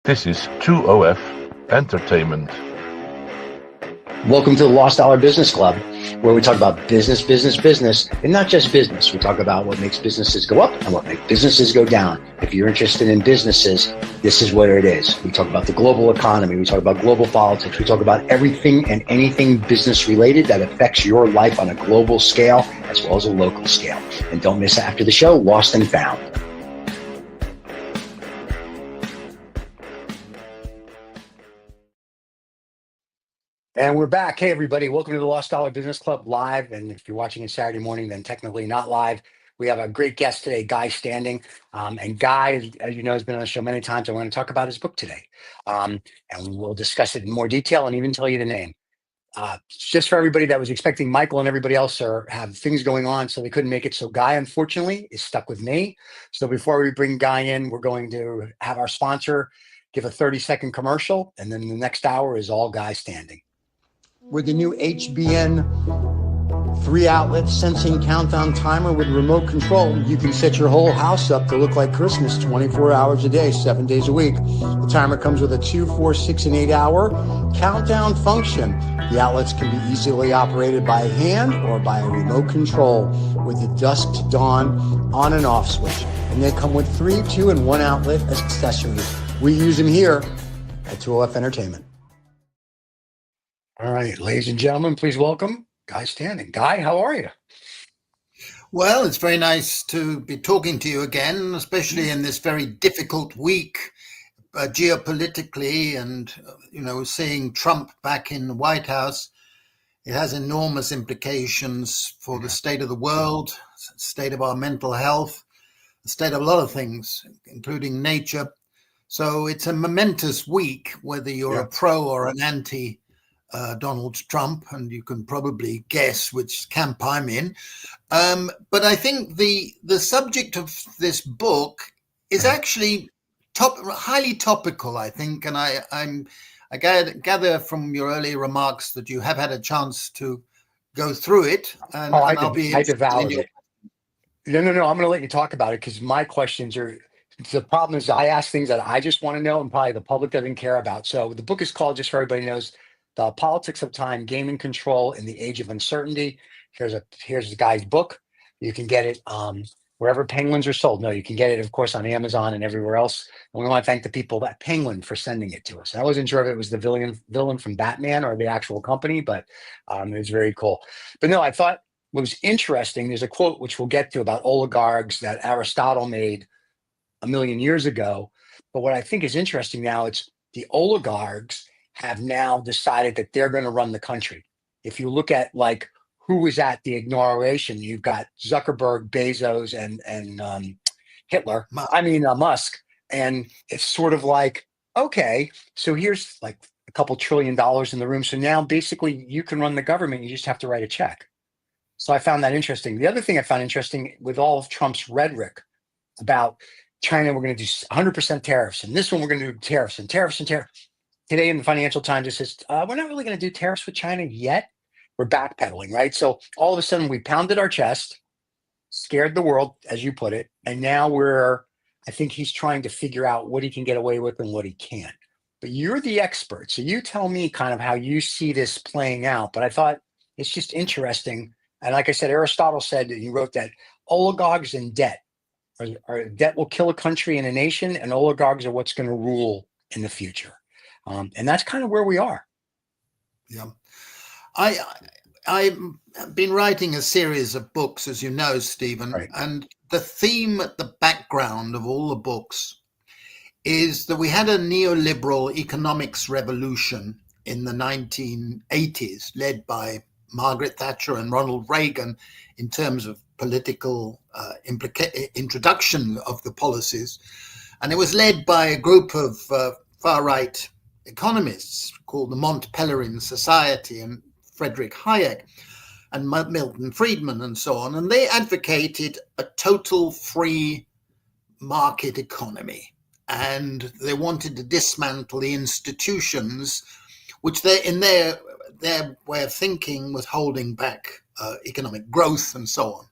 This is 2OF Entertainment. Welcome to the Lost Dollar Business Club, where we talk about business, and not just business. We talk about what makes businesses go up and what makes businesses go down. If you're interested in businesses, this is where it is. We talk about the global economy. We talk about global politics. We talk about everything and anything business related that affects your life on a global scale as well as a local scale. And don't miss after the show, Lost and Found. And we're back. Hey, everybody. Welcome to the Lost Dollar Business Club live. And if you're watching it Saturday morning, then technically not live. We have a great guest today, Guy Standing. And Guy, as you know, has been on the show many times. I want to talk about his book today. And we'll discuss it in more detail and even tell you the name. Just for everybody that was expecting Michael and everybody else have things going on, so they couldn't make it. So Guy, unfortunately, is stuck with me. So before we bring Guy in, we're going to have our sponsor give a 30-second commercial. And then the next hour is all Guy Standing. With the new HBN 3-outlet sensing countdown timer with remote control, you can set your whole house up to look like Christmas 24 hours a day, 7 days a week. The timer comes with a 2, 4, 6, and 8-hour countdown function. The outlets can be easily operated by hand or by a remote control with the dusk to dawn on and off switch. And they come with 3, 2, and 1 outlet accessories. We use them here at 2OF Entertainment. All right, ladies and gentlemen, please welcome Guy Standing. Guy, how are you? Well, it's very nice to be talking to you again, especially in this very difficult week geopolitically, and seeing Trump back in the White House. It has enormous implications for the state of the world, state of our mental health, the state of a lot of things, including nature. So it's a momentous week, whether you're a pro or an anti Donald Trump, and you can probably guess which camp I'm in. But I think the subject of this book is actually highly topical, I think, and I gather from your earlier remarks that you have had a chance to go through it. And, I devoured it. No. I'm going to let you talk about it because my questions are. The problem is I ask things that I just want to know and probably the public doesn't care about. So the book is called, just so everybody knows, The Politics of Time, Gaining Control in the Age of Uncertainty. Here's the guy's book. You can get it wherever Penguins are sold. No, you can get it, of course, on Amazon and everywhere else. And we want to thank the people at Penguin for sending it to us. I wasn't sure if it was the villain from Batman or the actual company, but it was very cool. But no, I thought what was interesting, there's a quote which we'll get to about oligarchs that Aristotle made a million years ago. But what I think is interesting now, it's the oligarchs have now decided that they're going to run the country. If you look at like who was at the inauguration, you've got Zuckerberg, Bezos, and Hitler. Musk. And it's sort of like, okay, so here's like a couple $1 trillion in the room. So now basically you can run the government. You just have to write a check. So I found that interesting. The other thing I found interesting with all of Trump's rhetoric about China, we're going to do 100% tariffs, and this one we're going to do tariffs and tariffs and tariffs. Today in the Financial Times, it says, we're not really going to do tariffs with China yet. We're backpedaling, right? So all of a sudden we pounded our chest, scared the world, as you put it. And now I think he's trying to figure out what he can get away with and what he can't. But you're the expert. So you tell me kind of how you see this playing out. But I thought it's just interesting. And like I said, Aristotle said, he wrote that oligarchs and debt, or debt will kill a country and a nation, and oligarchs are what's going to rule in the future. And that's kind of where we are. Yeah. I've been writing a series of books, as you know, Stephen, right. And the theme at the background of all the books is that we had a neoliberal economics revolution in the 1980s, led by Margaret Thatcher and Ronald Reagan in terms of political introduction of the policies. And it was led by a group of far-right economists called the Mont Pelerin Society and Frederick Hayek and Milton Friedman and so on. And they advocated a total free market economy. And they wanted to dismantle the institutions, which they, in their way of thinking, was holding back economic growth and so on.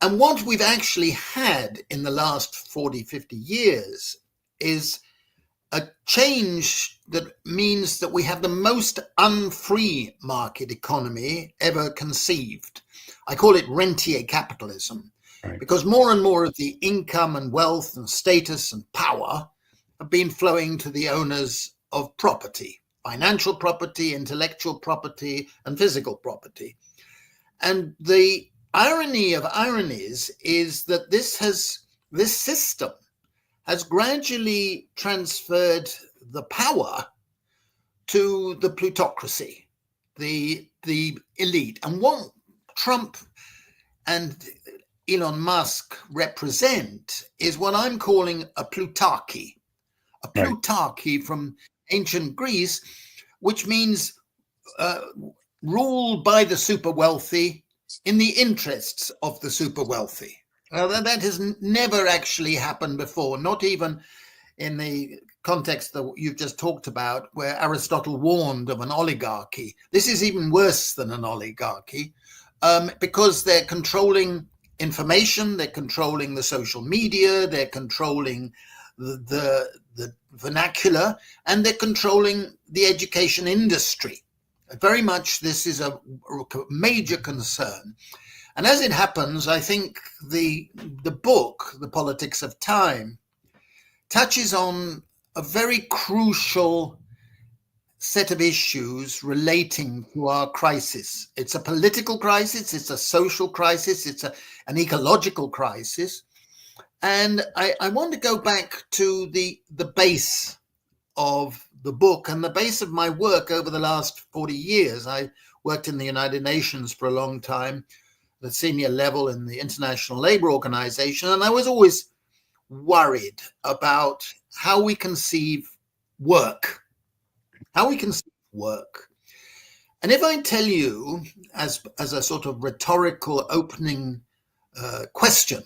And what we've actually had in the last 40, 50 years is a change that means that we have the most unfree market economy ever conceived. I call it rentier capitalism, because more and more of the income and wealth and status and power have been flowing to the owners of property, financial property, intellectual property, and physical property. And the irony of ironies is that this system has gradually transferred the power to the plutocracy, the elite. And what Trump and Elon Musk represent is what I'm calling a plutarchy from ancient Greece, which means rule by the super wealthy in the interests of the super wealthy. Now, that has never actually happened before, not even in the context that you've just talked about, where Aristotle warned of an oligarchy. This is even worse than an oligarchy, because they're controlling information, they're controlling the social media, they're controlling the vernacular, and they're controlling the education industry. Very much this is a major concern. And as it happens, I think the book, The Politics of Time, touches on a very crucial set of issues relating to our crisis. It's a political crisis, it's a social crisis, it's an ecological crisis. And I want to go back to the base of the book and the base of my work over the last 40 years. I worked in the United Nations for a long time, the senior level in the International Labour Organization, and I was always worried about how we conceive work. And if I tell you, as a sort of rhetorical opening question,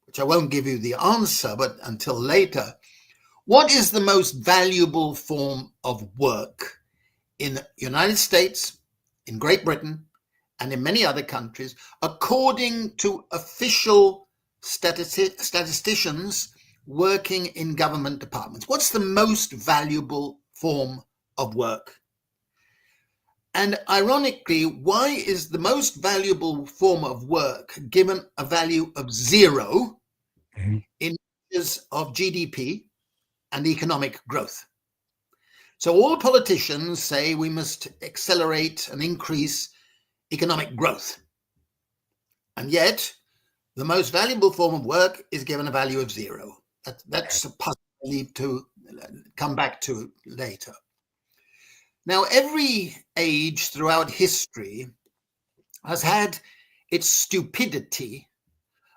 which I won't give you the answer, but until later, what is the most valuable form of work in the United States, in Great Britain, and in many other countries, according to official statisticians working in government departments? What's the most valuable form of work? And ironically, why is the most valuable form of work given a value of 0 in measures of GDP and economic growth? So all politicians say we must accelerate and increase economic growth. And yet, the most valuable form of work is given a value of 0. That's a puzzle I need to come back to later. Now, every age throughout history has had its stupidity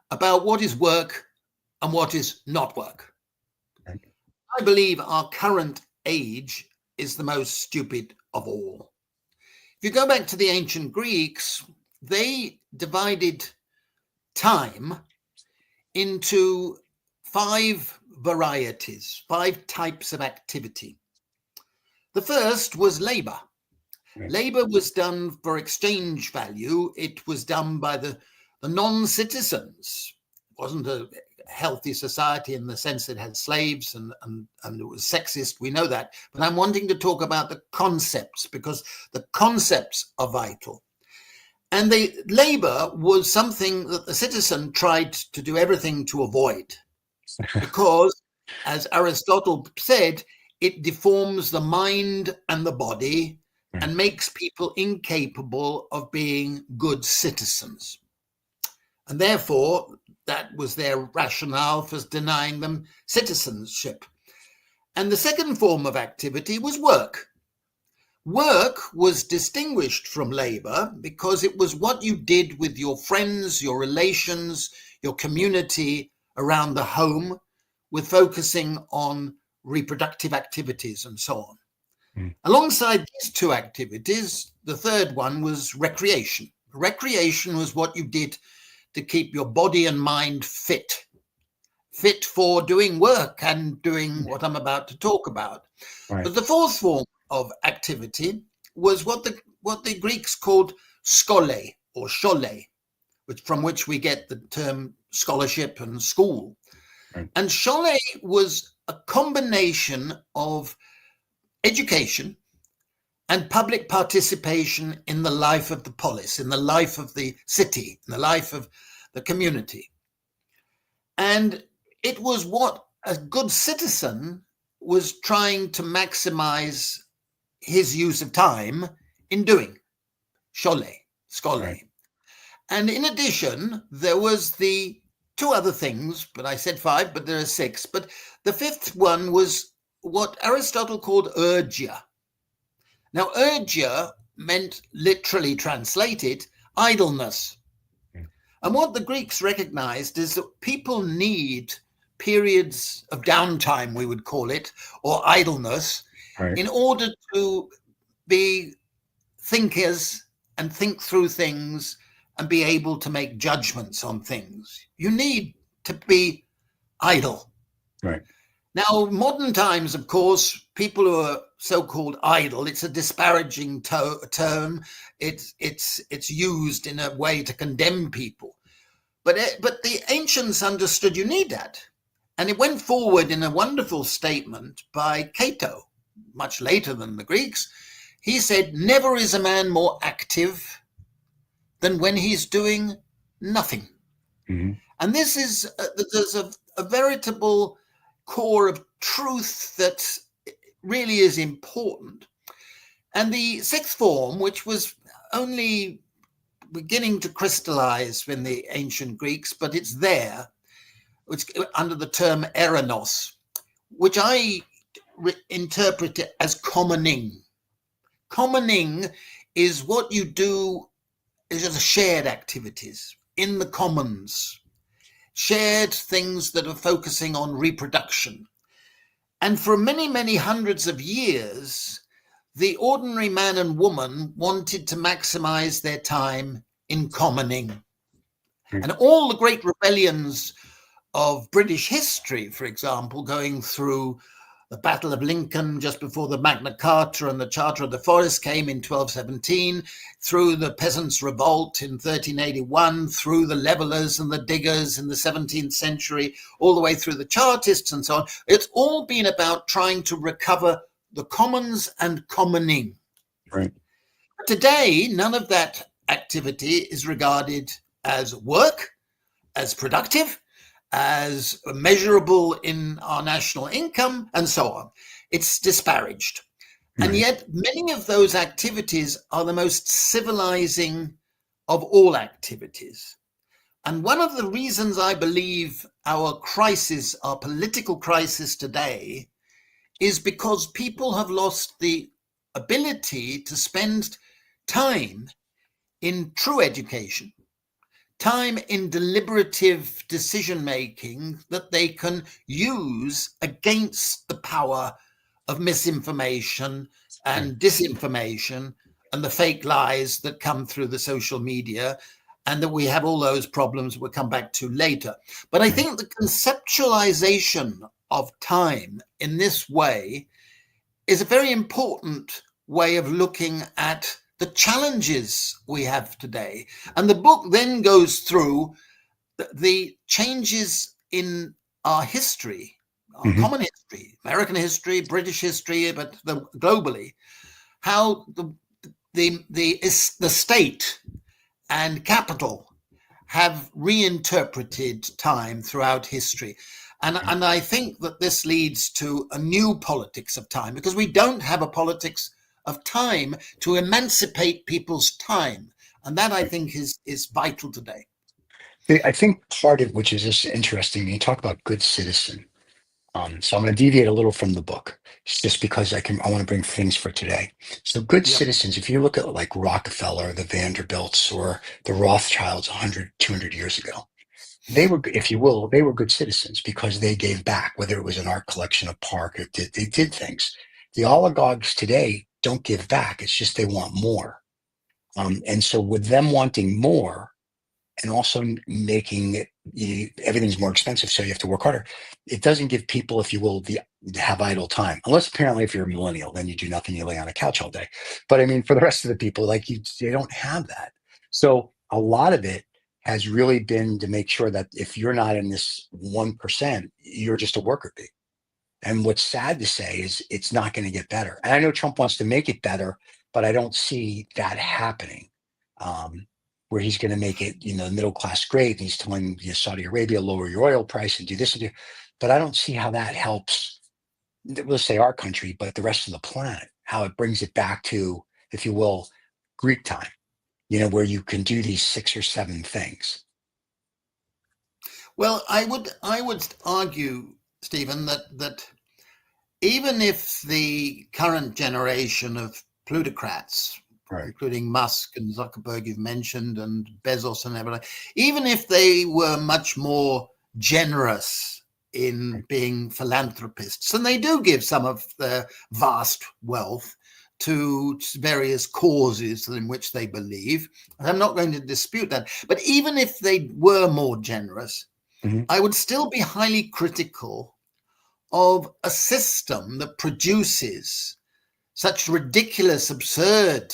about what is work and what is not work. I believe our current age is the most stupid of all. If you go back to the ancient Greeks, they divided time into 5 varieties, 5 types of activity. The first was labor. Labor was done for exchange value. It was done by the non-citizens. It wasn't a healthy society in the sense it had slaves and it was sexist. We know that. But I'm wanting to talk about the concepts, because the concepts are vital. And the labor was something that the citizen tried to do everything to avoid, because, as Aristotle said, it deforms the mind and the body and makes people incapable of being good citizens. And therefore, that was their rationale for denying them citizenship. And the second form of activity was work. Work was distinguished from labor because it was what you did with your friends, your relations, your community around the home, with focusing on reproductive activities and so on. Alongside these 2 activities, the third one was recreation. Recreation was what you did to keep your body and mind fit for doing work and doing what I'm about to talk about. But the fourth form of activity was what the Greeks called schole or schole, from which we get the term scholarship and school. And schole was a combination of education and public participation in the life of the polis, in the life of the city, in the life of the community. And it was what a good citizen was trying to maximize his use of time in doing, schole. Right. And in addition, there was the two other things, but I said five, but there are six. But the fifth one was what Aristotle called urgia. Now, urgia meant, literally translated, idleness. And what the Greeks recognized is that people need periods of downtime, we would call it, or idleness, right, in order to be thinkers and think through things and be able to make judgments on things. You need to be idle. Right. Now, modern times, of course, people who are so-called idle, it's a disparaging term. It's used in a way to condemn people. But the ancients understood you need that. And it went forward in a wonderful statement by Cato, much later than the Greeks. He said, never is a man more active than when he's doing nothing. Mm-hmm. And this is, there's a veritable core of truth that really is important. And the sixth form, which was only beginning to crystallize in the ancient Greeks, but it's there, which under the term eranos, which I interpret it as commoning. Commoning is what you do is just shared activities in the commons, shared things that are focusing on reproduction. And for many, many hundreds of years, the ordinary man and woman wanted to maximize their time in commoning. And all the great rebellions of British history, for example, going through the Battle of Lincoln just before the Magna Carta and the Charter of the Forest came in 1217, through the Peasants' Revolt in 1381, through the Levellers and the Diggers in the 17th century, all the way through the Chartists and so on. It's all been about trying to recover the commons and commoning. Right. Today, none of that activity is regarded as work, as productive, as measurable in our national income, and so on. It's disparaged. Right. And yet many of those activities are the most civilizing of all activities. And one of the reasons I believe our crisis, our political crisis today, is because people have lost the ability to spend time in true education, time in deliberative decision-making that they can use against the power of misinformation and disinformation and the fake lies that come through the social media, and that we have all those problems we'll come back to later. But I think the conceptualization of time in this way is a very important way of looking at the challenges we have today. And the book then goes through the changes in our history, our common history, American history, British history, but globally, how the state and capital have reinterpreted time throughout history. And I think that this leads to a new politics of time, because we don't have a politics of time to emancipate people's time. And that, I think, is vital today. I think part of which is just interesting, you talk about good citizen. So I'm going to deviate a little from the book, just because I want to bring things for today. So good citizens, if you look at like Rockefeller, the Vanderbilts, or the Rothschilds 100, 200 years ago, they were, if you will, they were good citizens because they gave back, whether it was an art collection, a park, they did things. The oligarchs today don't give back. It's just they want more. And so with them wanting more and also making it, everything's more expensive, so you have to work harder. It doesn't give people, if you will, have idle time. Unless apparently if you're a millennial, then you do nothing, you lay on a couch all day. But I mean, for the rest of the people, like they don't have that. So a lot of it has really been to make sure that if you're not in this 1%, you're just a worker bee. And what's sad to say is it's not going to get better. And I know Trump wants to make it better, but I don't see that happening. Where he's going to make it, the middle class great. And he's telling Saudi Arabia, lower your oil price and do this and do. But I don't see how that helps, let's say our country, but the rest of the planet, how it brings it back to, if you will, Greek time, where you can do these 6 or 7 things. Well, I would argue, Stephen, that even if the current generation of plutocrats, right, including Musk and Zuckerberg you've mentioned, and Bezos and everything, even if they were much more generous in being philanthropists, and they do give some of their vast wealth to various causes in which they believe, and I'm not going to dispute that, but even if they were more generous, I would still be highly critical of a system that produces such ridiculous, absurd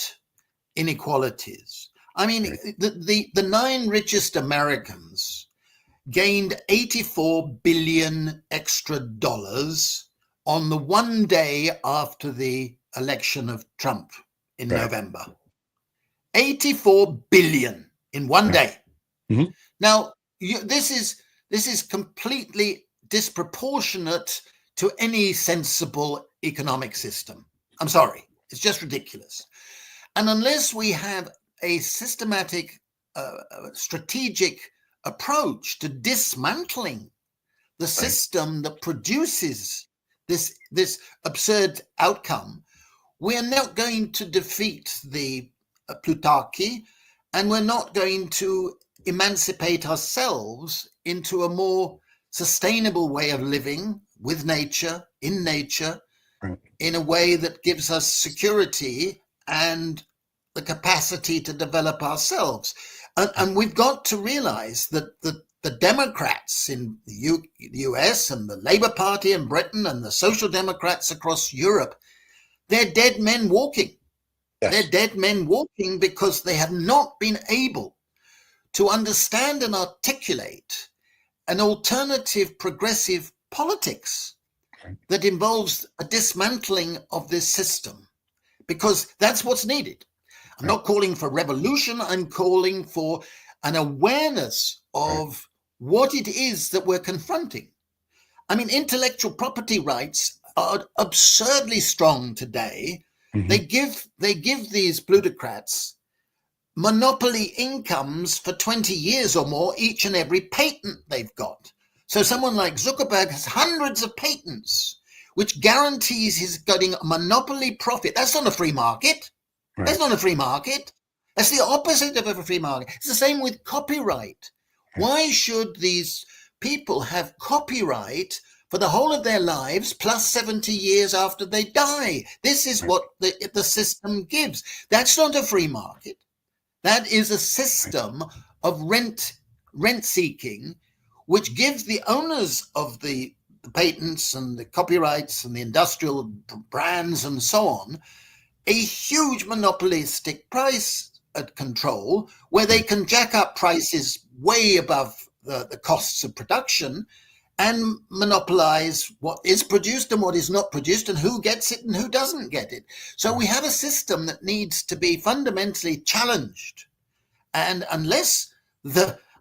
inequalities. I mean, the 9 richest Americans gained $84 billion extra dollars on the one day after the election of Trump in November. 84 billion in one day. Now, this is completely disproportionate to any sensible economic system. I'm sorry, it's just ridiculous. And unless we have a systematic, strategic approach to dismantling the system that produces this absurd outcome, we are not going to defeat the plutarchy, and we're not going to emancipate ourselves into a more sustainable way of living with nature, in nature, in a way that gives us security and the capacity to develop ourselves. And we've got to realize that the Democrats in the US and the Labour Party in Britain and the Social Democrats across Europe, they're dead men walking. Yes. They're dead men walking because they have not been able to understand and articulate an alternative progressive politics that involves a dismantling of this system, because that's what's needed. I'm not calling for revolution. I'm calling for an awareness of what it is that we're confronting. I mean, intellectual property rights are absurdly strong today. They give these plutocrats monopoly incomes for 20 years or more, each and every patent they've got. So someone like Zuckerberg has hundreds of patents, which guarantees he's getting a monopoly profit. That's not a free market. That's not a free market. That's the opposite of a free market. It's the same with copyright. Why should these people have copyright for the whole of their lives plus 70 years after they die? This is what the system gives. That's not a free market. That is a system of rent seeking, which gives the owners of the patents and the copyrights and the industrial brands and so on a huge monopolistic price control, where they can jack up prices way above the costs of production and monopolize what is produced and what is not produced and who gets it and who doesn't get it. So we have a system that needs to be fundamentally challenged. And unless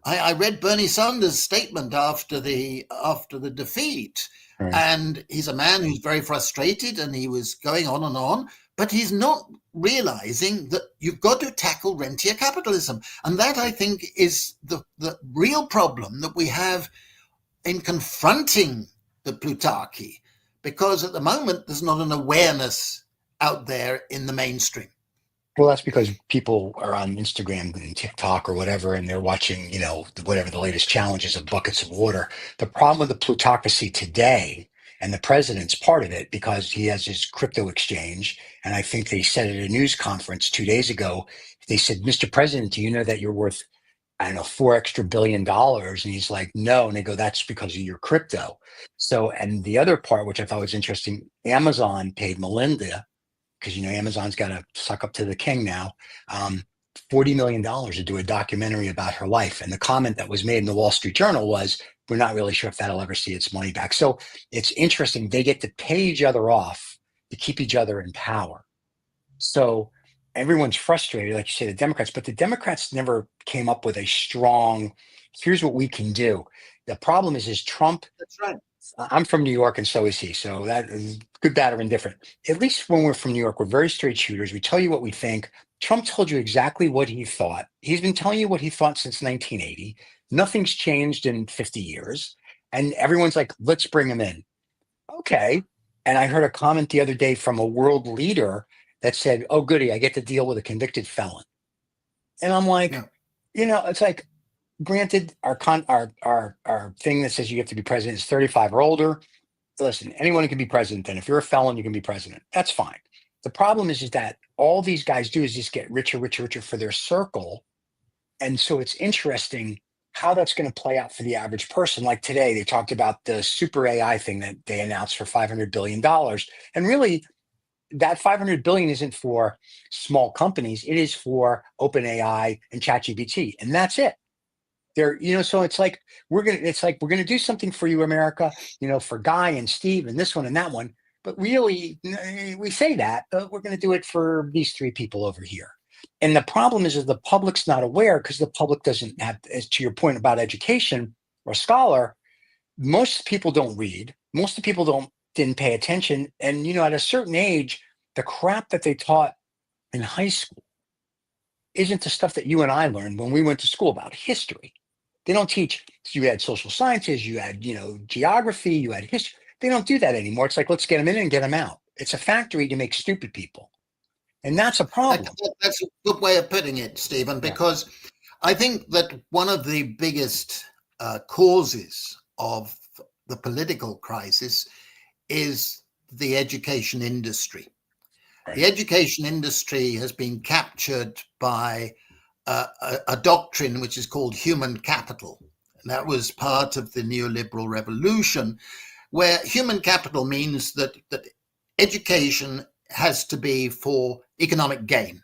I read Bernie Sanders' statement after the defeat, and he's a man who's very frustrated, and he was going on, but he's not realizing that you've got to tackle rentier capitalism. And that, I think, is the real problem that we have in confronting the plutarchy, because at the moment there's not an awareness out there in the mainstream. Well, that's because people are on Instagram and TikTok or whatever, and they're watching, whatever the latest challenges of buckets of water. The problem with the plutocracy today, and the president's part of it because he has his crypto exchange, and I think they said at a news conference 2 days ago, they said, Mr. President, do you know that you're worth, I don't know, $4 extra billion? And he's like, no. And they go, that's because of your crypto. So, and the other part, which I thought was interesting, Amazon paid Melinda, because Amazon's got to suck up to the king now, $40 million to do a documentary about her life. And the comment that was made in the Wall Street Journal was, we're not really sure if that'll ever see its money back. So it's interesting. They get to pay each other off to keep each other in power. So everyone's frustrated, like you say, the Democrats, but the Democrats never came up with a strong, here's what we can do. The problem is Trump. That's right. I'm from New York and so is he. So that is good, bad, or indifferent. At least when we're from New York, we're very straight shooters. We tell you what we think. Trump told you exactly what he thought. He's been telling you what he thought since 1980. Nothing's changed in 50 years. And everyone's like, let's bring him in. Okay. And I heard a comment the other day from a world leader that said, oh, goody, I get to deal with a convicted felon. And I'm like, it's like, granted, our thing that says you have to be president is 35 or older. Listen, anyone can be president. Then if you're a felon, you can be president. That's fine. The problem is that all these guys do is just get richer, richer, richer for their circle. And so it's interesting how that's going to play out for the average person. Like today, they talked about the super AI thing that they announced for $500 billion. And really, that 500 billion isn't for small companies. It is for OpenAI and ChatGPT. And that's it. So it's like we're gonna do something for you, America, for Guy and Steve and this one and that one. But really, we say that, but we're gonna do it for these three people over here. And the problem is the public's not aware because the public doesn't have, as to your point about education or scholar, most people don't read. Most of the people didn't pay attention. And at a certain age, the crap that they taught in high school isn't the stuff that you and I learned when we went to school about history. They don't teach. You had social sciences, you had, geography, you had history. They don't do that anymore. It's like, let's get them in and get them out. It's a factory to make stupid people. And that's a problem. That's a good way of putting it, Stephen, because I think that one of the biggest causes of the political crisis is the education industry. Right. The education industry has been captured by a doctrine which is called human capital. And that was part of the neoliberal revolution, where human capital means that education has to be for economic gain.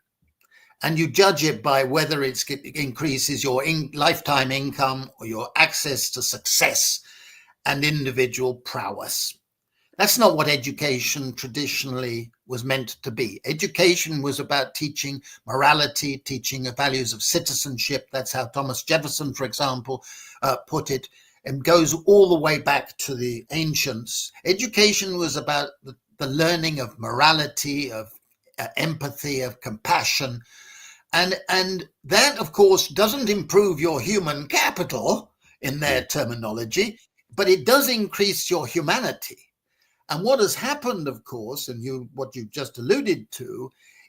And you judge it by whether it increases your lifetime income or your access to success and individual prowess. That's not what education traditionally was meant to be. Education was about teaching morality, teaching the values of citizenship. That's how Thomas Jefferson, for example, put it, and goes all the way back to the ancients. Education was about the learning of morality, of empathy, of compassion. And that, of course, doesn't improve your human capital in their terminology, but it does increase your humanity. And what has happened, of course, and what you've just alluded to,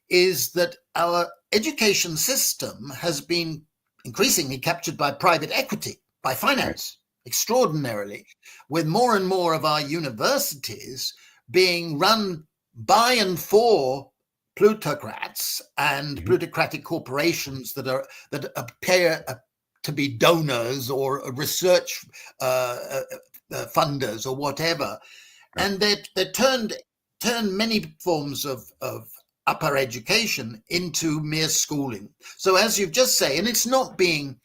is that our education system has been increasingly captured by private equity, by finance, extraordinarily, with more and more of our universities being run by and for plutocrats and plutocratic corporations that appear to be donors or research funders or whatever. And they turned many forms of upper education into mere schooling. So as you've just said, and it's not being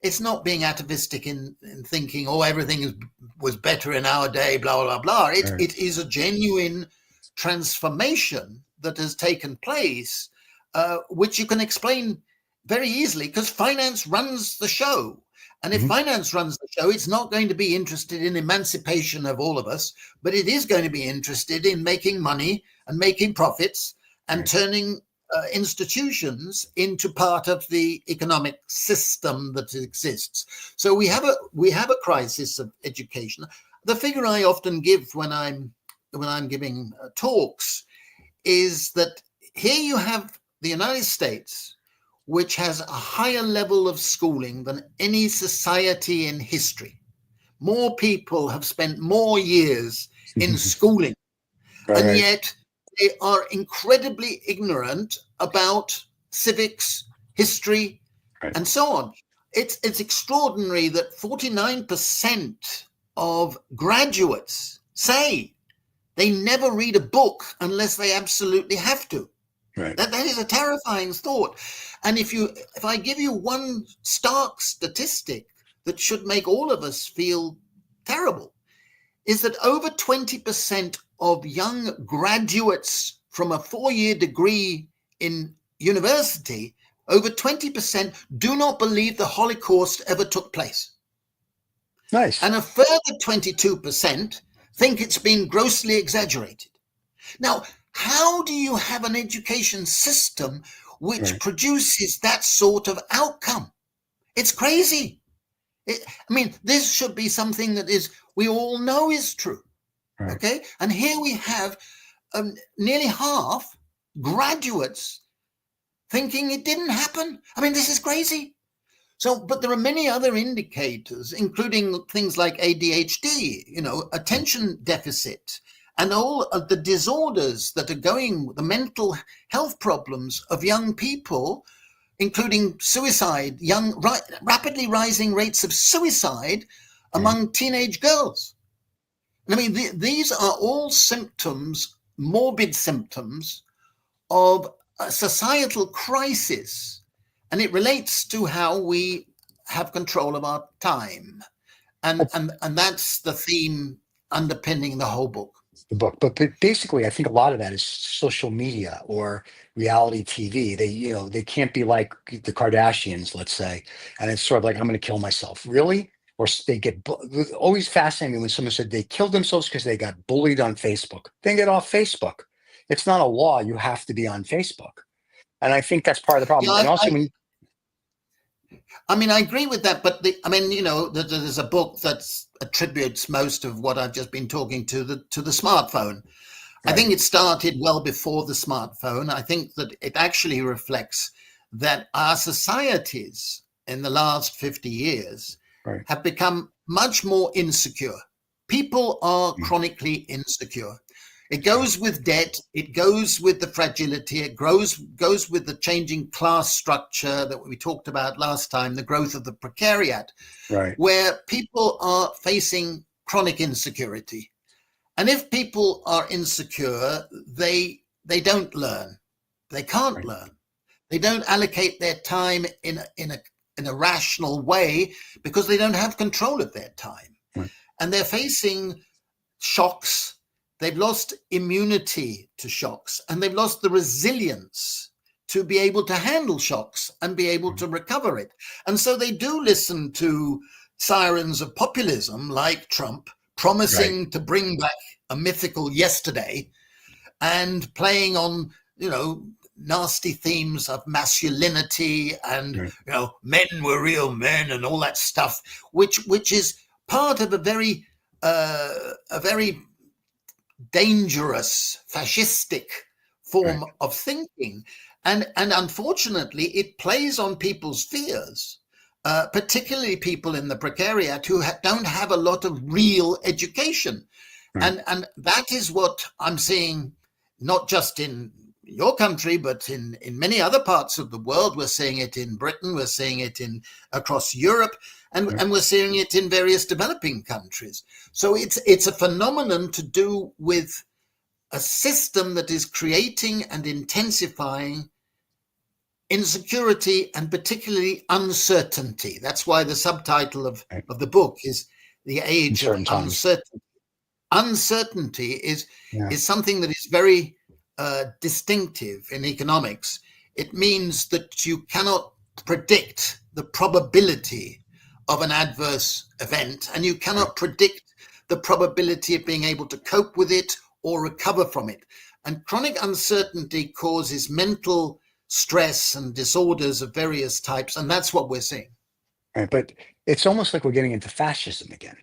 atavistic in thinking, oh, everything was better in our day, blah, blah, blah. It is a genuine transformation that has taken place, which you can explain very easily because finance runs the show. And if finance runs the show, it's not going to be interested in emancipation of all of us, but it is going to be interested in making money and making profits and turning institutions into part of the economic system that exists. So we have a crisis of education. The figure I often give when I'm giving talks is that here you have the United States, which has a higher level of schooling than any society in history. More people have spent more years in schooling, and yet they are incredibly ignorant about civics, history, and so on. It's extraordinary that 49% of graduates say they never read a book unless they absolutely have to. That is a terrifying thought. And if I give you one stark statistic that should make all of us feel terrible is that over 20% of young graduates from a 4-year degree in university, over 20% do not believe the Holocaust ever took place. Nice. And a further 22% think it's been grossly exaggerated. Now, how do you have an education system which produces that sort of outcome? It's crazy. This should be something that we all know is true. Right. Okay. And here we have nearly half graduates thinking it didn't happen. This is crazy. So, but there are many other indicators, including things like ADHD, attention deficit, and all of the disorders that are the mental health problems of young people, including suicide, rapidly rising rates of suicide among teenage girls. These are all symptoms, morbid symptoms of a societal crisis, and it relates to how we have control of our time. And that's the theme underpinning the whole book. But basically, I think a lot of that is social media or reality TV. They can't be like the Kardashians, let's say, and it's sort of like, I'm going to kill myself. Really? Or they get always fascinating when someone said they killed themselves because they got bullied on Facebook. Then get off Facebook. It's not a law. You have to be on Facebook, and I think that's part of the problem. Yeah, and also, I agree with that, but there's a book that attributes most of what I've just been talking to the smartphone. Right. I think it started well before the smartphone. I think that it actually reflects that our societies in the last 50 years have become much more insecure. People are chronically insecure. It goes with debt. It goes with the fragility. It goes with the changing class structure that we talked about last time, the growth of the Precariat, where people are facing chronic insecurity. And if people are insecure, they don't learn. They can't learn. They don't allocate their time in a rational way because they don't have control of their time. And they're facing shocks. They've lost immunity to shocks, and they've lost the resilience to be able to handle shocks and be able to recover it. And so they do listen to sirens of populism like Trump promising to bring back a mythical yesterday and playing on, nasty themes of masculinity and, men were real men and all that stuff, which is part of a very dangerous, fascistic form of thinking. And unfortunately, it plays on people's fears, particularly people in the Precariat who don't have a lot of real education. And that is what I'm seeing, not just in your country, but in many other parts of the world. We're seeing it in Britain, we're seeing it across Europe, and we're seeing it in various developing countries. So it's a phenomenon to do with a system that is creating and intensifying insecurity and particularly uncertainty. That's why the subtitle of the book is The Age of Uncertainty. Uncertainty is something that is very distinctive in economics. It means that you cannot predict the probability of an adverse event, and you cannot predict the probability of being able to cope with it or recover from it. And chronic uncertainty causes mental stress and disorders of various types, and that's what we're seeing. Right, but it's almost like we're getting into fascism again,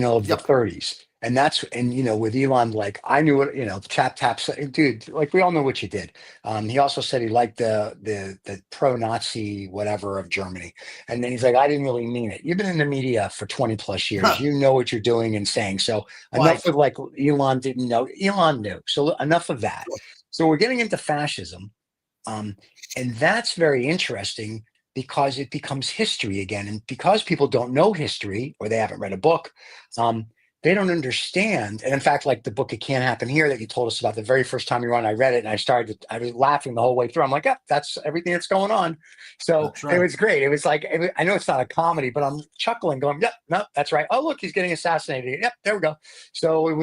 of the 30s. And with Elon, like, I knew it, tap, dude, like, we all know what you did. He also said he liked the pro-Nazi whatever of Germany. And then he's like, I didn't really mean it. You've been in the media for 20 plus years. You know what you're doing and saying. So enough of like, Elon didn't know. Elon knew. So enough of that. So we're getting into fascism. And that's very interesting because it becomes history again. And because people don't know history or they haven't read a book, they don't understand. And in fact, like the book It Can't Happen Here that you told us about the very first time you were on, I read it and I was laughing the whole way through. I'm like, yeah, that's everything that's going on. So right. It was great. It was like, I know it's not a comedy, but I'm chuckling going, yep, no, that's right. Oh, look, he's getting assassinated. Yep, there we go. So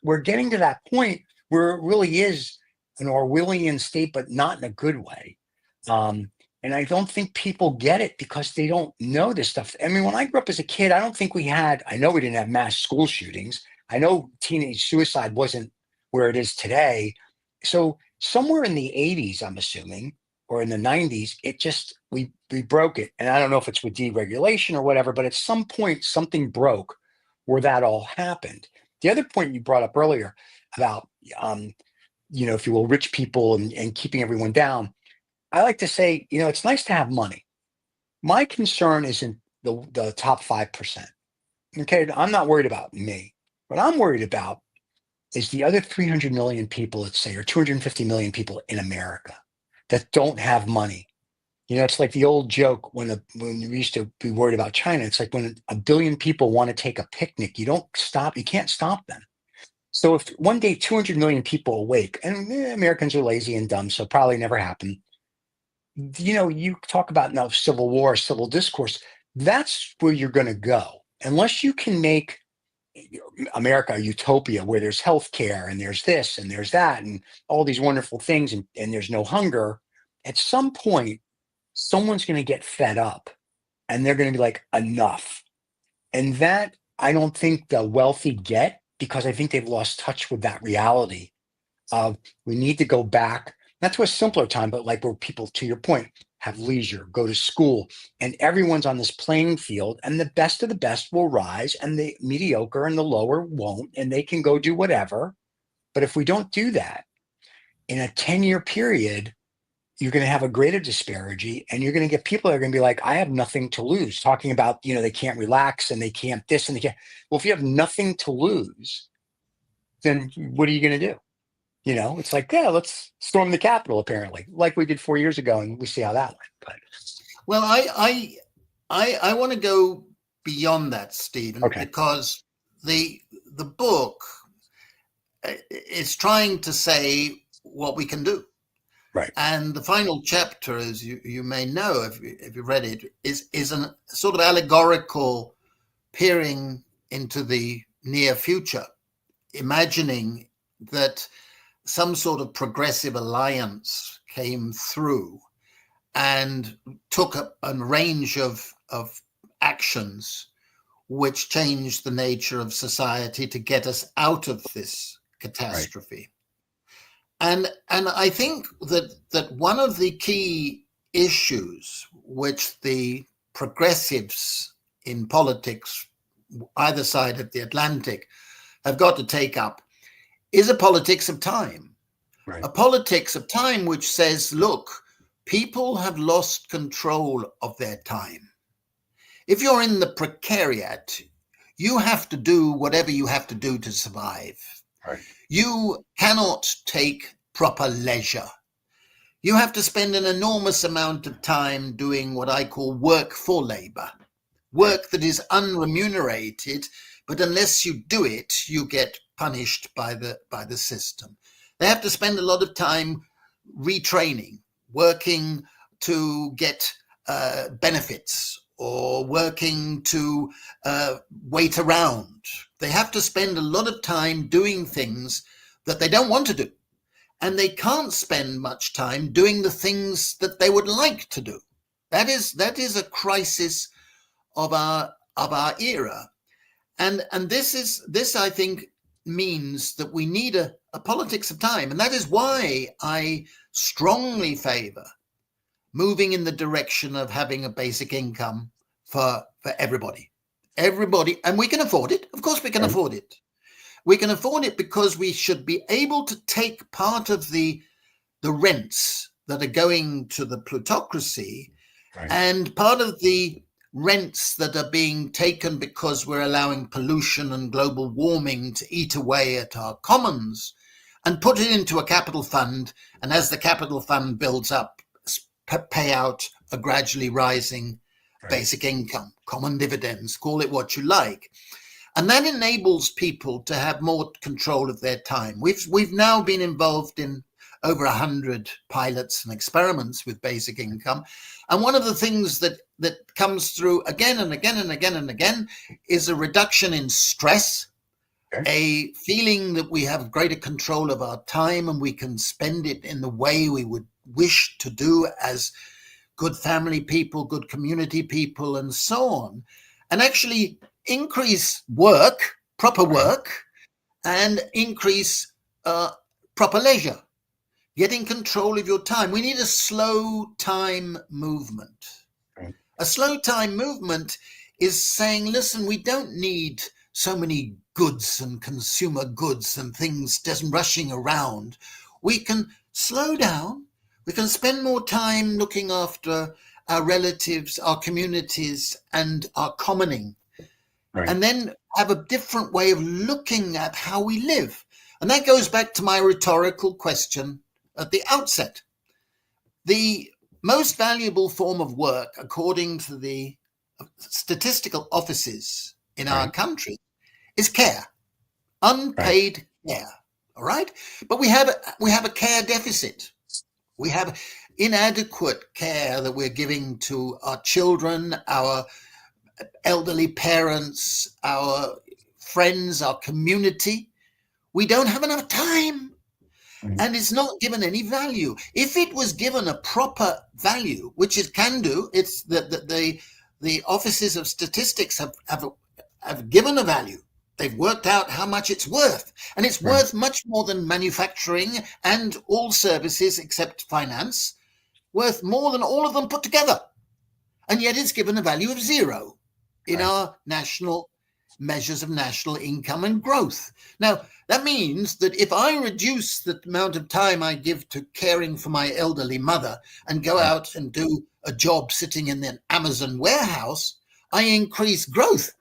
we're getting to that point where it really is an Orwellian state, but not in a good way. And I don't think people get it because they don't know this stuff. I mean, when I grew up as a kid, I know we didn't have mass school shootings. I know teenage suicide wasn't where it is today. So somewhere in the 80s, I'm assuming, or in the 90s, we broke it. And I don't know if it's with deregulation or whatever, but at some point something broke where that all happened. The other point you brought up earlier about, if you will, rich people and keeping everyone down. I like to say, it's nice to have money. My concern isn't the top 5%. Okay. I'm not worried about me. What I'm worried about is the other 300 million people, let's say, or 250 million people in America that don't have money. It's like the old joke when we used to be worried about China. It's like when a billion people want to take a picnic, you can't stop them. So if one day 200 million people awake, and Americans are lazy and dumb, so probably never happen. You talk about now civil war, civil discourse, that's where you're going to go. Unless you can make America a utopia where there's healthcare and there's this and there's that and all these wonderful things and there's no hunger, at some point, someone's going to get fed up and they're going to be like, enough. And that I don't think the wealthy get, because I think they've lost touch with that reality of we need to go back, not to a simpler time, but like where people, to your point, have leisure, go to school, and everyone's on this playing field, and the best of the best will rise, and the mediocre and the lower won't, and they can go do whatever. But if we don't do that, in a 10-year period, you're going to have a greater disparity, and you're going to get people that are going to be like, I have nothing to lose, talking about, they can't relax and they can't this and they can't. Well, if you have nothing to lose, then what are you going to do? It's like, yeah, let's storm the Capitol, apparently, like we did 4 years ago, and we see how that went. But well, I want to go beyond that, Stephen, okay. because the book is trying to say what we can do. Right. And the final chapter, as you may know, if you read it, is a sort of allegorical peering into the near future, imagining that some sort of progressive alliance came through and took a range of actions which changed the nature of society to get us out of this catastrophe. Right. And I think that one of the key issues which the progressives in politics, either side of the Atlantic, have got to take up is a politics of time. Right. A politics of time which says, look, people have lost control of their time. If you're in the precariat, you have to do whatever you have to do to survive. Right. You cannot take proper leisure. You have to spend an enormous amount of time doing what I call work for labor, work that is unremunerated, but unless you do it, you get punished by the system. They have to spend a lot of time retraining, working to get benefits or working to wait around. They have to spend a lot of time doing things that they don't want to do. And they can't spend much time doing the things that they would like to do. That is a crisis of our era. And this I think means that we need a politics of time. And that is why I strongly favor moving in the direction of having a basic income for everybody. Everybody, and we can afford it. Of course we can afford it. We can afford it because we should be able to take part of the rents that are going to the plutocracy, right, and part of the rents that are being taken because we're allowing pollution and global warming to eat away at our commons, and put it into a capital fund. And as the capital fund builds up, pay out a gradually rising basic income, common dividends, call it what you like. And that enables people to have more control of their time. We've now been involved in over 100 pilots and experiments with basic income. And one of the things that comes through again and again and again and again is a reduction in stress, a feeling that we have greater control of our time and we can spend it in the way we would wish to do as good family people, good community people, and so on. And actually increase work, proper work, and increase proper leisure. Getting control of your time. We need a slow time movement. Right. A slow time movement is saying, listen, we don't need so many goods and consumer goods and things just rushing around. We can slow down. We can spend more time looking after our relatives, our communities, and our commoning. Right. And then have a different way of looking at how we live. And that goes back to my rhetorical question at the outset. The most valuable form of work, according to the statistical offices in our country, is care, unpaid care. All right, but we have a care deficit. We have inadequate care that we're giving to our children, our elderly parents, our friends, our community. We don't have enough time. And it's not given any value. If it was given a proper value, which it can do, it's that the offices of statistics have given a value. They've worked out how much it's worth. And it's worth much more than manufacturing and all services except finance, worth more than all of them put together. And yet it's given a value of 0 in our national measures of national income and growth. Now, that means that if I reduce the amount of time I give to caring for my elderly mother and go out and do a job sitting in an Amazon warehouse, I increase growth.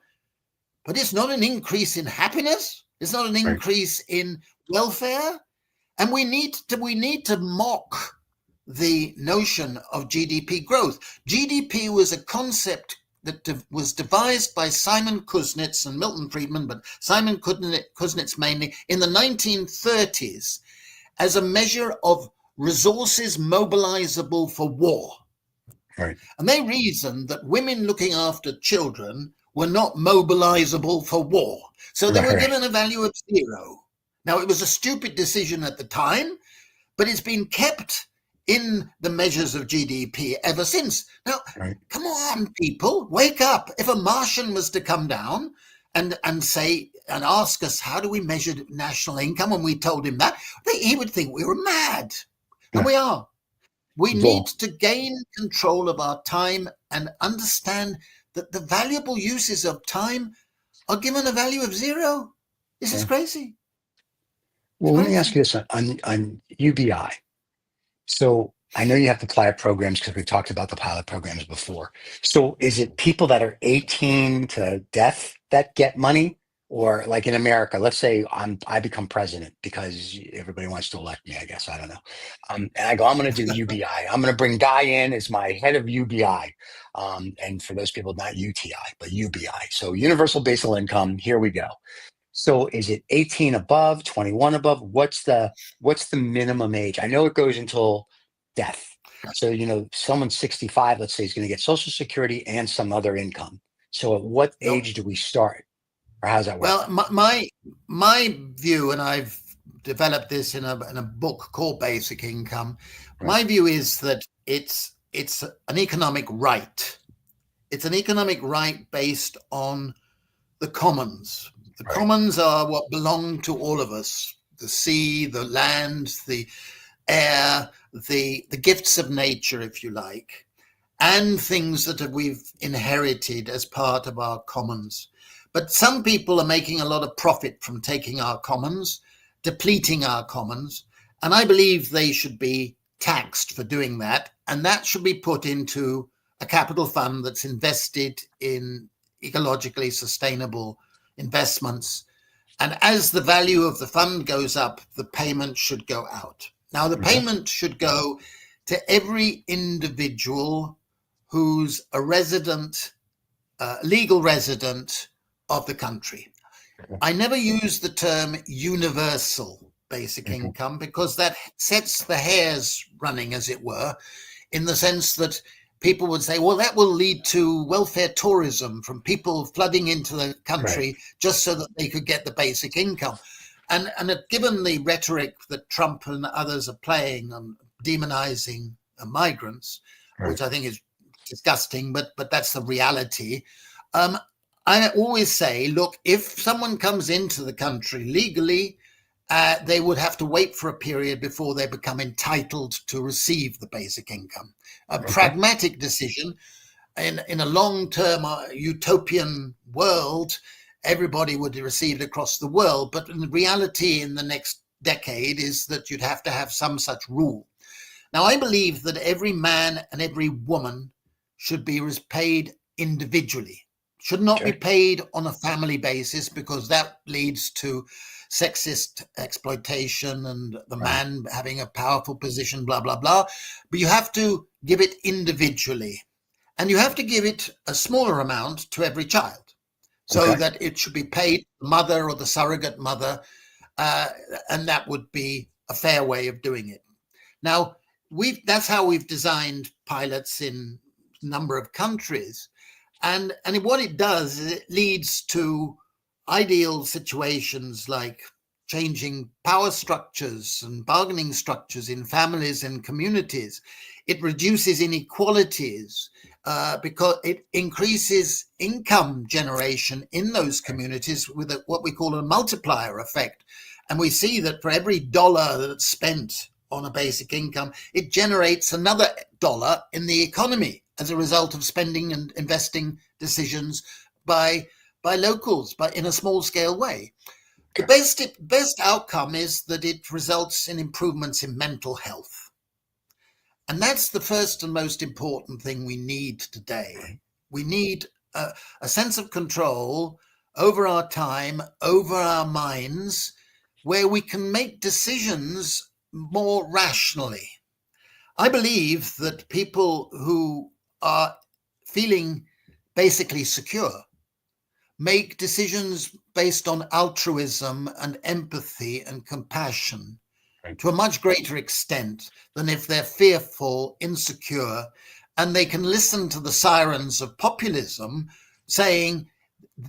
But it's not an increase in happiness. It's not an increase in welfare. And we need to mock the notion of GDP growth. GDP was a concept that was devised by Simon Kuznets and Milton Friedman, but Simon Kuznets mainly in the 1930s as a measure of resources mobilizable for war. Right. And they reasoned that women looking after children were not mobilizable for war. So they were given a value of 0. Now, it was a stupid decision at the time, but it's been kept in the measures of GDP ever since. Now, come on, people, wake up. If a Martian was to come down and say and ask us, how do we measure national income? And we told him that, he would think we were mad. And we are. We need to gain control of our time and understand that the valuable uses of time are given a value of 0. This is crazy. Well, let me ask you this on UBI. So I know you have the pilot programs because we've talked about the pilot programs before. So is it people that are 18 to death that get money? Or like in America, let's say I become president because everybody wants to elect me, I guess. I don't know. And I go, I'm going to do UBI. I'm going to bring Guy in as my head of UBI. And for those people, not UTI, but UBI. So universal basic income, here we go. So is it 18 above, 21 above? What's the minimum age? I know it goes until death. So, someone 65, let's say, is going to get Social Security and some other income. So at what age do we start? Or how does that work? Well, my view, and I've developed this in a book called Basic Income. My view is that it's an economic right. It's an economic right based on the commons. The commons are what belong to all of us: the sea, the land, the air, the gifts of nature, if you like, and things that we've inherited as part of our commons. But some people are making a lot of profit from taking our commons, depleting our commons, and I believe they should be taxed for doing that, and that should be put into a capital fund that's invested in ecologically sustainable investments. And as the value of the fund goes up, the payment should go out. Now, the payment should go to every individual who's a resident, legal resident of the country. I never use the term universal basic income because that sets the hairs running, as it were, in the sense that people would say, well, that will lead to welfare tourism from people flooding into the country just so that they could get the basic income. And given the rhetoric that Trump and others are playing on demonizing migrants, which I think is disgusting, but that's the reality. I always say, look, if someone comes into the country legally, they would have to wait for a period before they become entitled to receive the basic income. A pragmatic decision in a long-term utopian world, everybody would receive it across the world. But in reality, in the next decade, is that you'd have to have some such rule. Now, I believe that every man and every woman should be paid individually, should not be paid on a family basis, because that leads to sexist exploitation and the man having a powerful position, blah, blah, blah. But you have to give it individually. And you have to give it a smaller amount to every child so that it should be paid the mother or the surrogate mother. And that would be a fair way of doing it. Now, that's how we've designed pilots in a number of countries. And what it does is it leads to ideal situations like changing power structures and bargaining structures in families and communities. It reduces inequalities because it increases income generation in those communities with what we call a multiplier effect. And we see that for every dollar that's spent on a basic income, it generates another dollar in the economy as a result of spending and investing decisions by locals, but in a small scale way. The best outcome is that it results in improvements in mental health. And that's the first and most important thing we need today. We need a sense of control over our time, over our minds, where we can make decisions more rationally. I believe that people who are feeling basically secure make decisions based on altruism and empathy and compassion to a much greater extent than if they're fearful, insecure, and they can listen to the sirens of populism saying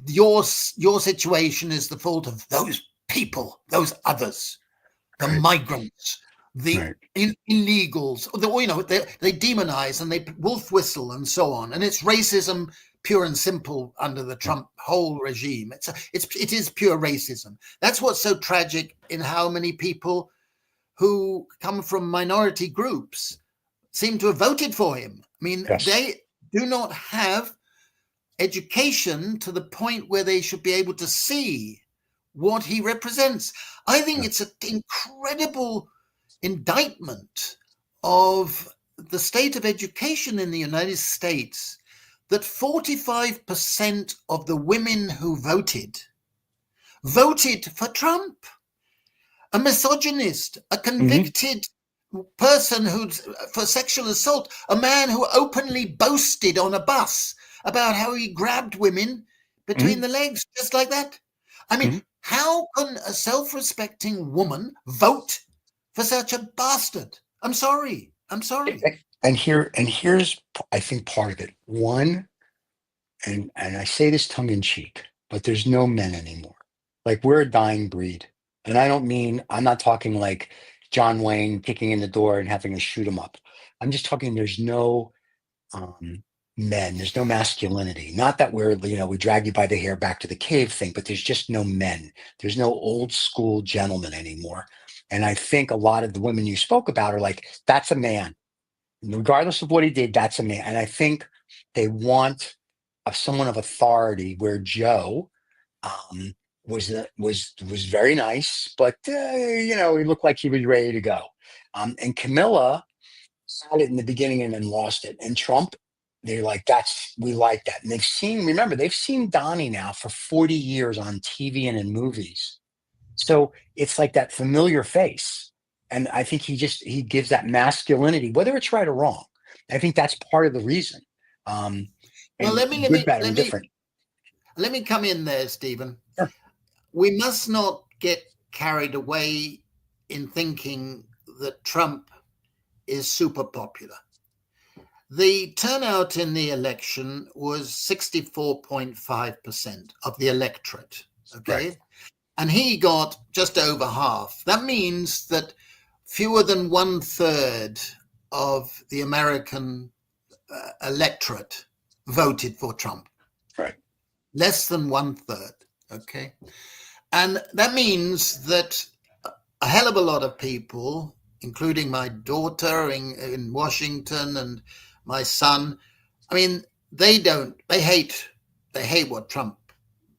your situation is the fault of those people, those others, the migrants, the illegals. They demonize and they wolf whistle and so on. And it's racism pure and simple under the Trump whole regime. It is pure racism. That's what's so tragic in how many people who come from minority groups seem to have voted for him. I mean, they do not have education to the point where they should be able to see what he represents. I think it's an incredible indictment of the state of education in the United States that 45% of the women who voted for Trump. A misogynist, a convicted person who's for sexual assault, a man who openly boasted on a bus about how he grabbed women between the legs, just like that. I mean, how can a self-respecting woman vote for such a bastard? I'm sorry. And here's, I think, part of it. One, and I say this tongue in cheek, but there's no men anymore. Like, we're a dying breed. And I'm not talking like John Wayne kicking in the door and having to shoot him up. I'm just talking, there's no men, there's no masculinity. Not that we drag you by the hair back to the cave thing, but there's just no men. There's no old school gentlemen anymore. And I think a lot of the women you spoke about are like, that's a man. Regardless of what he did, that's a man. And I think they want someone of authority, where Joe was very nice, but he looked like he was ready to go. And Camilla had it in the beginning and then lost it. And Trump, they're like, we like that. And they've seen Donnie now for 40 years on TV and in movies. So it's like that familiar face. And I think he gives that masculinity, whether it's right or wrong. I think that's part of the reason. Well, let me come in there, Stephen. Sure. we must not get carried away in thinking that Trump is super popular. The turnout in the election was 64.5% of the electorate. Okay. Right. And he got just over half. That means that fewer than 1/3 of the American electorate voted for Trump. Right. Less than 1/3. Okay. And that means that a hell of a lot of people, including my daughter in Washington and my son, I mean, they hate what Trump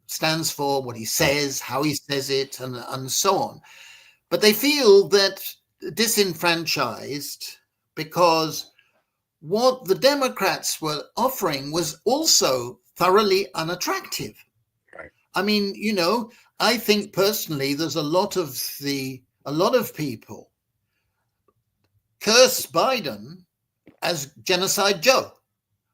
stands for, what he says, how he says it, and so on. But they feel that disenfranchised because what the Democrats were offering was also thoroughly unattractive. Right. I mean, I think personally there's a lot of people curse Biden as Genocide Joe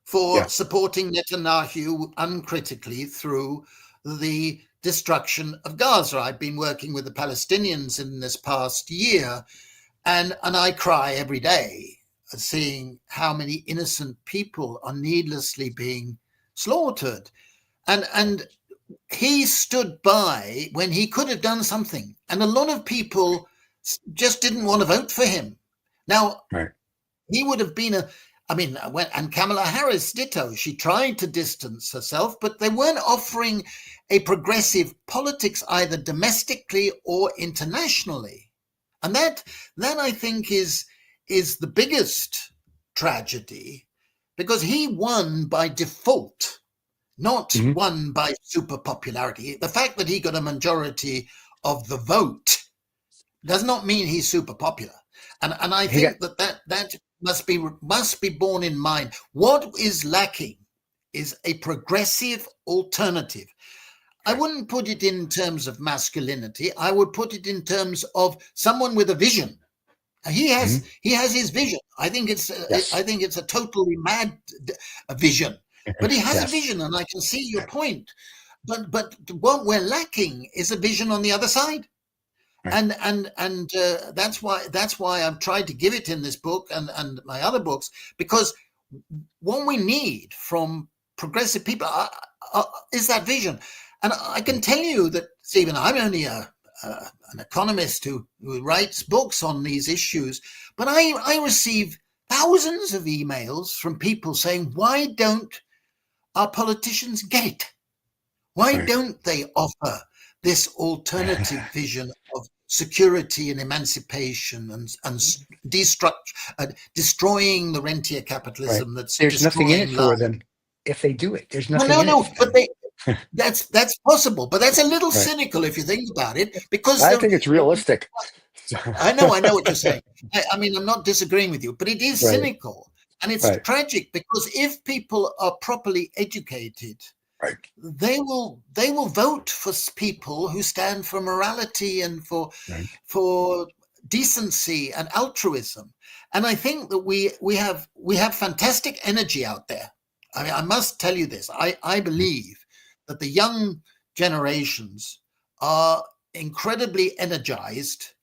for supporting Netanyahu uncritically through the destruction of Gaza. I've been working with the Palestinians in this past year, and I cry every day seeing how many innocent people are needlessly being slaughtered. And he stood by when he could have done something. And a lot of people just didn't want to vote for him. Now, he would have been and Kamala Harris ditto. She tried to distance herself, but they weren't offering a progressive politics either domestically or internationally. And that I think is the biggest tragedy, because he won by default, not won by super popularity. The fact that he got a majority of the vote does not mean he's super popular. And I think that must be borne in mind. What is lacking is a progressive alternative. I wouldn't put it in terms of masculinity. I would put it in terms of someone with a vision. He has his vision. I think it's a totally mad vision, but he has a vision, and I can see your point. But what we're lacking is a vision on the other side. And that's why I've tried to give it in this book and my other books, because what we need from progressive people is that vision. And I can tell you that, Stephen, I'm only an economist who writes books on these issues, but I receive thousands of emails from people saying, why don't our politicians get it? Why don't they offer this alternative vision of security and emancipation and destroying the rentier capitalism that's there's nothing in it for them if they do it. There's nothing in it for them. But that's possible, but that's a little cynical if you think about it, because I think it's realistic. I know what you're saying. I mean, I'm not disagreeing with you, but it is cynical, and it's tragic, because if people are properly educated, they will vote for people who stand for morality and for decency and altruism. And I think that we have fantastic energy out there. I mean, I must tell you this. I believe that the young generations are incredibly energized,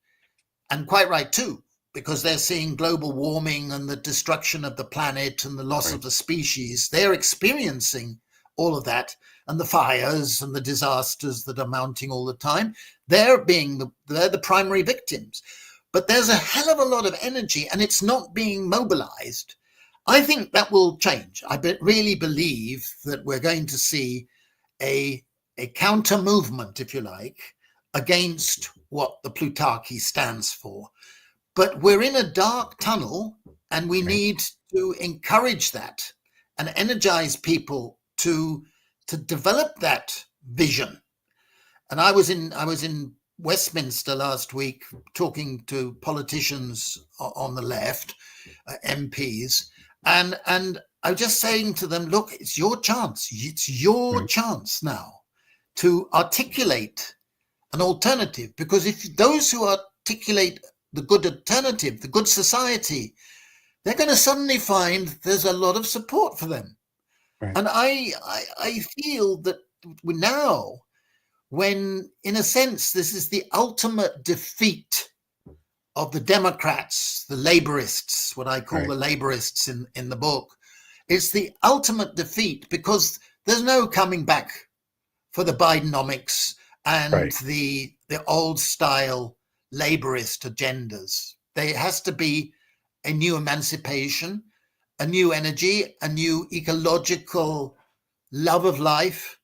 and quite right too, because they're seeing global warming and the destruction of the planet and the loss of the species. They're experiencing all of that, and the fires and the disasters that are mounting all the time. They're the primary victims. But there's a hell of a lot of energy, and it's not being mobilized. I think that will change. I really believe that we're going to see a counter movement, if you like, against what the Plutarchy stands for. But we're in a dark tunnel, and we need to encourage that and energize people to develop that vision. And I was in Westminster last week talking to politicians on the left, MPs, and I was just saying to them, look, it's your chance. It's your chance now to articulate an alternative, because if those who articulate the good alternative, the good society, they're going to suddenly find there's a lot of support for them. And I feel that now when, in a sense, this is the ultimate defeat of the Democrats, the laborists, what I call the laborists in the book. It's the ultimate defeat because there's no coming back for the Bidenomics and the old style laborist agendas. There has to be a new emancipation, a new energy, a new ecological love of life,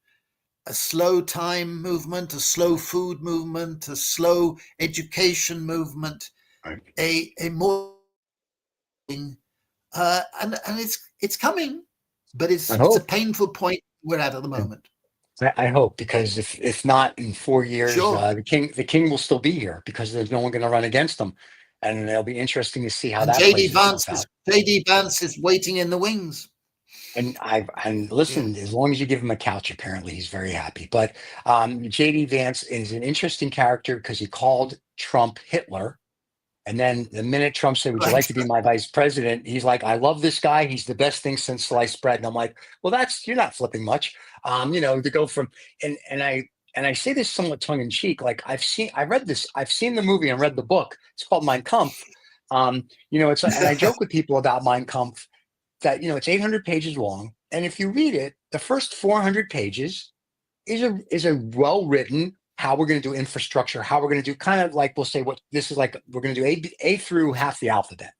a slow time movement, a slow food movement, a slow education movement, a more and it's coming, but it's a painful point we're at the moment. I hope, because if not, in 4 years, Sure. the king will still be here because there's no one going to run against him, and it'll be interesting to see how that JD plays itself out. JD Vance is waiting in the wings. And listen, as long as you give him a couch, apparently he's very happy. But JD Vance is an interesting character because he called Trump Hitler. And then the minute Trump said, "Would you like to be my vice president?" He's like, "I love this guy. He's the best thing since sliced bread." And I'm like, well, you're not flipping much. To go from, and I say this somewhat tongue in cheek. Like I've seen the movie and read the book. It's called Mein Kampf. And I joke with people about Mein Kampf that, it's 800 pages long. And if you read it, the first 400 pages is a well-written, how we're going to do infrastructure, how we're going to do, kind of like, we'll say what this is like, we're going to do A through half the alphabet.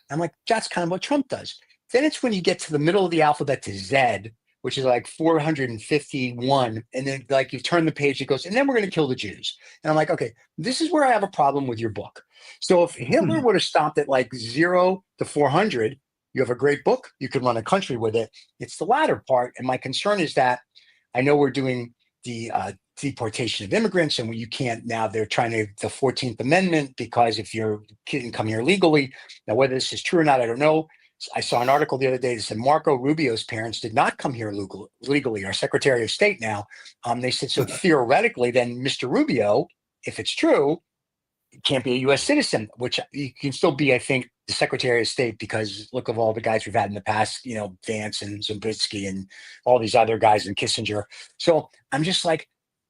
I'm like, that's kind of what Trump does. Then it's when you get to the middle of the alphabet to Z, which is like 451. And then like you turn the page, it goes, and then we're going to kill the Jews. And I'm like, okay, this is where I have a problem with your book. So if Hitler would have stopped at like 0 to 400, you have a great book. You could run a country with it. It's the latter part. And my concern is that I know we're doing the deportation of immigrants, and you can't now. They're trying to the 14th Amendment, because if you can come here legally, now whether this is true or not, I don't know. I saw an article the other day that said Marco Rubio's parents did not come here legally. Our Secretary of State now. They said so theoretically, then Mr. Rubio, if it's true, can't be a U.S. citizen, which you can still be, I think, the Secretary of State, because look of all the guys we've had in the past, Vance and Zabriskie and all these other guys and Kissinger. So I'm just like,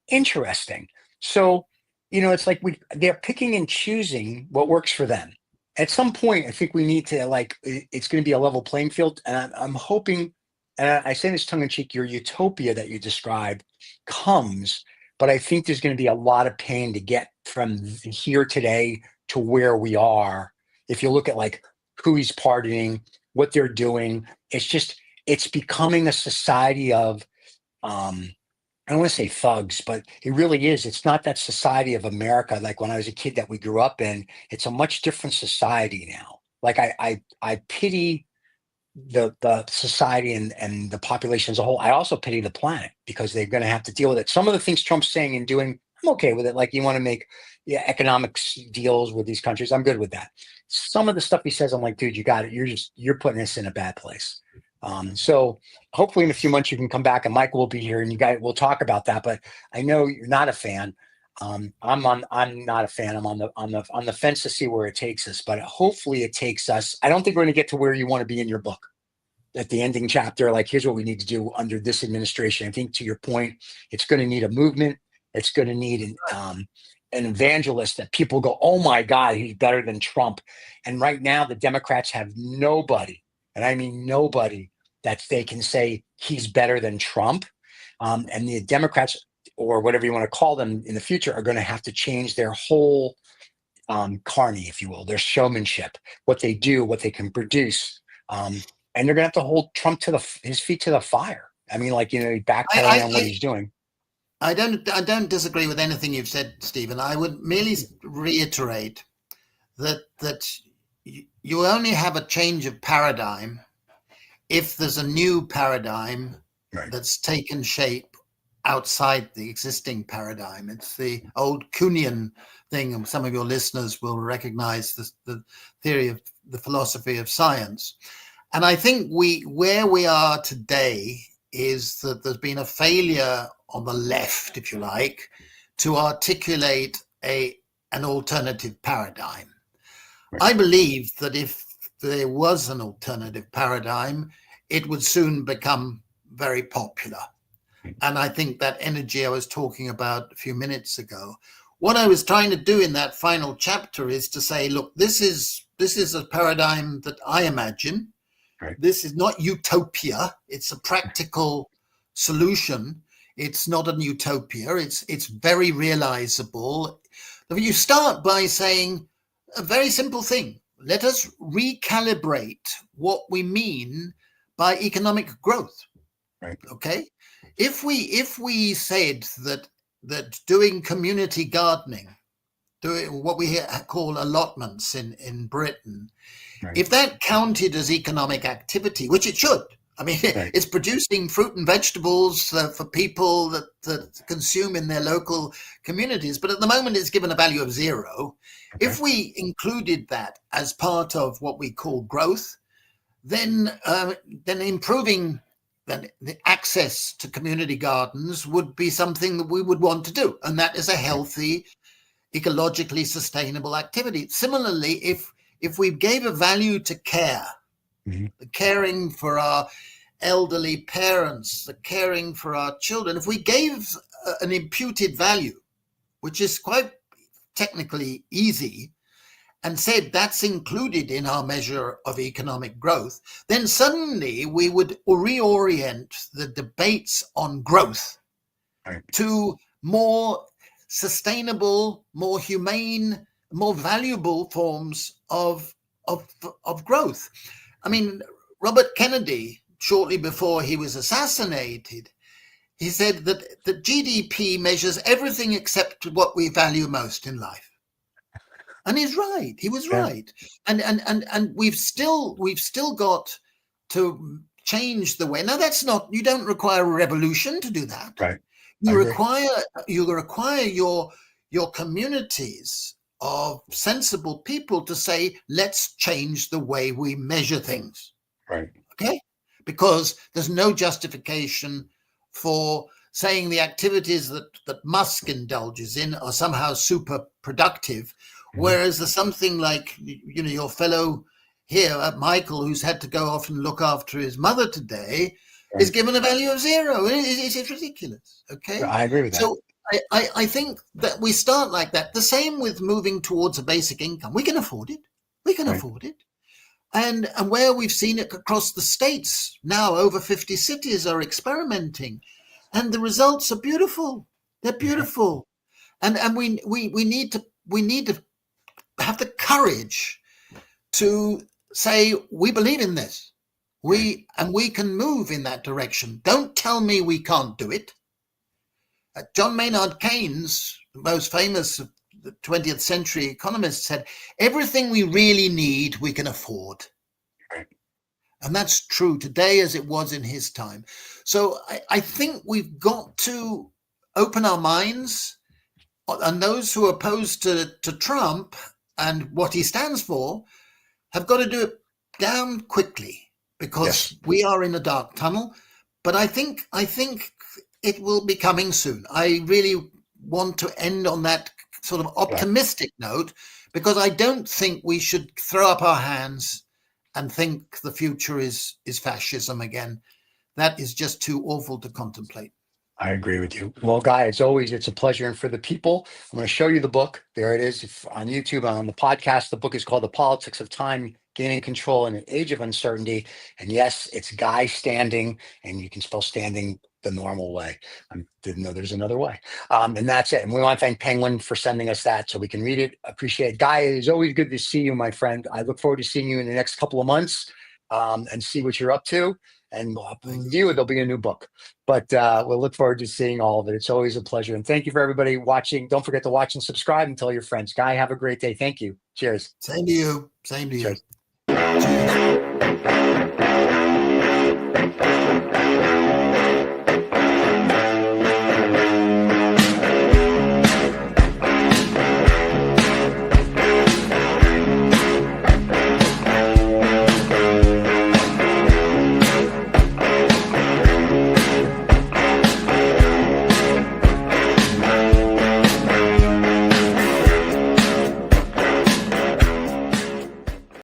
interesting. So, it's like they're picking and choosing what works for them. At some point, I think we need to it's going to be a level playing field. And I'm hoping, and I say this tongue in cheek, your utopia that you describe comes, but I think there's going to be a lot of pain to get from here today to where we are. If you look at like who he's pardoning, what they're doing, it's becoming a society of, I don't want to say thugs, but it really is. It's not that society of America like when I was a kid that we grew up in. It's a much different society now. Like I pity the society and the population as a whole. I also pity the planet, because they're going to have to deal with it. Some of the things Trump's saying and doing, I'm okay with it. Like you want to make economics deals with these countries, I'm good with that. Some of the stuff he says, I'm like, dude, you got it. You're putting us in a bad place. So hopefully in a few months you can come back and Michael will be here and you guys will talk about that. But I know you're not a fan. I'm not a fan. I'm on the fence to see where it takes us, but hopefully it takes us. I don't think we're going to get to where you want to be in your book at the ending chapter. Like, here's what we need to do under this administration. I think to your point, it's going to need a movement. It's going to need an evangelist that people go, oh my God, he's better than Trump. And right now the Democrats have nobody, and I mean nobody, that they can say he's better than Trump. And the Democrats, or whatever you want to call them in the future, are going to have to change their whole carny, if you will, their showmanship, what they do, what they can produce. And they're going to have to hold Trump to his feet to the fire. I mean, backpedaling on what he's doing. I don't disagree with anything you've said, Stephen. I would merely reiterate that you only have a change of paradigm if there's a new paradigm that's taken shape outside the existing paradigm. It's the old Kuhnian thing, and some of your listeners will recognize the theory of the philosophy of science. And I think where we are today is that there's been a failure on the left, if you like, to articulate an alternative paradigm. I believe that if there was an alternative paradigm, it would soon become very popular. And I think that energy I was talking about a few minutes ago, what I was trying to do in that final chapter is to say, look, this is a paradigm that I imagine. Right. This is not utopia. It's a practical solution. It's not an utopia. It's very realizable. You start by saying a very simple thing. Let us recalibrate what we mean by economic growth. Right. Okay. If we said that doing community gardening, doing what we call allotments in Britain, right. if that counted as economic activity, which it should, I mean, right. it's producing fruit and vegetables for people that consume in their local communities, but at the moment it's given a value of 0. Okay. If we included that as part of what we call growth, then improving the access to community gardens would be something that we would want to do, and that is a healthy, ecologically sustainable activity. Similarly, if we gave a value to care, the caring for our elderly parents, the caring for our children, if we gave an imputed value, which is quite technically easy, and said that's included in our measure of economic growth, then suddenly we would reorient the debates on growth to more sustainable, more humane, more valuable forms of growth. I mean, Robert Kennedy, shortly before he was assassinated, he said that the GDP measures everything except what we value most in life. And he's right. He was right. And we've still got to change the way. Now, that's not, you don't require a revolution to do that. Right. You require your communities of sensible people to say, let's change the way we measure things. Right. Okay? Because there's no justification for saying the activities that Musk indulges in are somehow super productive. Whereas there's something like, your fellow here, Michael, who's had to go off and look after his mother today, is given a value of 0. It's ridiculous. Okay, I agree with that. So I think that we start like that. The same with moving towards a basic income. We can afford it. We can afford it. And where we've seen it across the states now, over 50 cities are experimenting, and the results are beautiful. They're beautiful, and we need to have the courage to say we believe in this. We can move in that direction. Don't tell me we can't do it. John Maynard Keynes, the most famous of the 20th century economist, said everything we really need we can afford. Right. And that's true today as it was in his time. So I think we've got to open our minds, and those who are opposed to Trump and what he stands for have got to do it damn quickly, because we are in a dark tunnel. But I think it will be coming soon. I really want to end on that sort of optimistic note, because I don't think we should throw up our hands and think the future is fascism again. That is just too awful to contemplate. I agree with you. Well, Guy, as always, it's a pleasure. And for the people, I'm going to show you the book. There it is on YouTube, on the podcast. The book is called The Politics of Time, Gaining Control in an Age of Uncertainty. And yes, it's Guy Standing, and you can spell standing the normal way. I didn't know there's another way. And that's it. And we want to thank Penguin for sending us that so we can read it. Appreciate it. Guy, it is always good to see you, my friend. I look forward to seeing you in the next couple of months and see what you're up to. And there'll be a new book, but we'll look forward to seeing all of it. It's always a pleasure. And thank you for everybody watching. Don't forget to watch and subscribe and tell your friends. Guy, have a great day. Thank you. Cheers. Same to you. Same to you. Cheers. Cheers.